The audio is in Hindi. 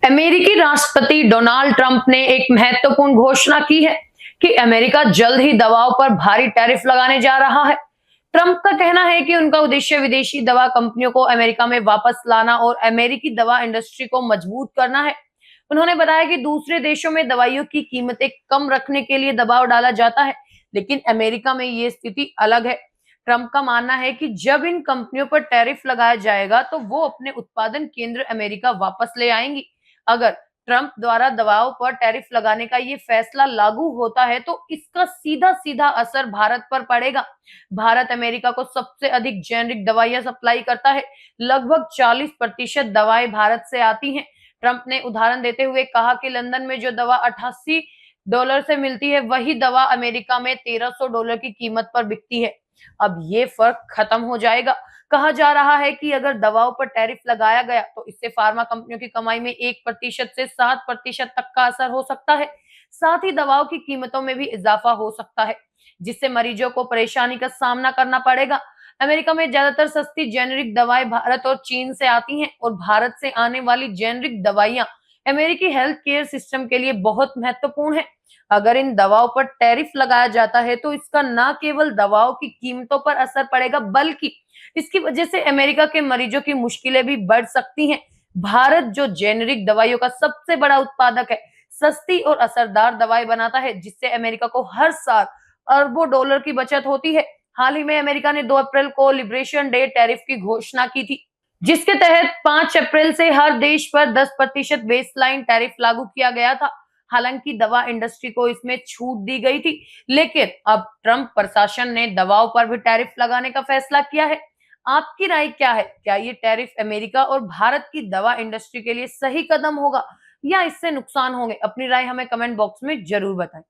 अमेरिकी राष्ट्रपति डोनाल्ड ट्रंप ने एक महत्वपूर्ण घोषणा की है कि अमेरिका जल्द ही दवाओं पर भारी टैरिफ लगाने जा रहा है। ट्रंप का कहना है कि उनका उद्देश्य विदेशी दवा कंपनियों को अमेरिका में वापस लाना और अमेरिकी दवा इंडस्ट्री को मजबूत करना है। उन्होंने बताया कि दूसरे देशों में दवाइयों की कीमतें कम रखने के लिए दबाव डाला जाता है, लेकिन अमेरिका में ये स्थिति अलग है। ट्रंप का मानना है कि जब इन कंपनियों पर टैरिफ लगाया जाएगा तो वो अपने उत्पादन केंद्र अमेरिका वापस ले आएंगी। अगर ट्रंप द्वारा दवाओं पर टैरिफ लगाने का ये फैसला लागू होता है तो इसका सीधा सीधा असर भारत पर पड़ेगा। भारत अमेरिका को सबसे अधिक जेनरिक दवाइयां सप्लाई करता है। लगभग 40% दवाएं भारत से आती हैं। ट्रंप ने उदाहरण देते हुए कहा कि लंदन में जो दवा $88 से मिलती है, वही दवा अमेरिका में $1300 की कीमत पर बिकती है। अब ये फर्क खत्म हो जाएगा। कहा जा रहा है कि अगर दवाओं पर टैरिफ लगाया गया तो इससे फार्मा कंपनियों की कमाई में 1% से 7% तक का असर हो सकता है। साथ ही दवाओं की कीमतों में भी इजाफा हो सकता है, जिससे मरीजों को परेशानी का सामना करना पड़ेगा। अमेरिका में ज्यादातर सस्ती जेनेरिक दवाएं भारत और चीन से आती हैं और भारत से आने वाली जेनेरिक दवाइयां अमेरिकी हेल्थ केयर सिस्टम के लिए बहुत महत्वपूर्ण है। अगर इन दवाओं पर टैरिफ लगाया जाता है तो इसका न केवल दवाओं की कीमतों पर असर पड़ेगा, बल्कि इसकी वजह से अमेरिका के मरीजों की मुश्किलें भी बढ़ सकती हैं। भारत जो जेनेरिक दवाइयों का सबसे बड़ा उत्पादक है, सस्ती और असरदार दवाएं बनाता है, जिससे अमेरिका को हर साल अरबों डॉलर की बचत होती है। हाल ही में अमेरिका ने 2 अप्रैल को लिबरेशन डे टैरिफ की घोषणा की थी, जिसके तहत 5 अप्रैल से हर देश पर 10% बेसलाइन टैरिफ लागू किया गया था। हालांकि दवा इंडस्ट्री को इसमें छूट दी गई थी, लेकिन अब ट्रंप प्रशासन ने दवाओं पर भी टैरिफ लगाने का फैसला किया है। आपकी राय क्या है? क्या ये टैरिफ अमेरिका और भारत की दवा इंडस्ट्री के लिए सही कदम होगा या इससे नुकसान होंगे? अपनी राय हमें कमेंट बॉक्स में जरूर बताएं।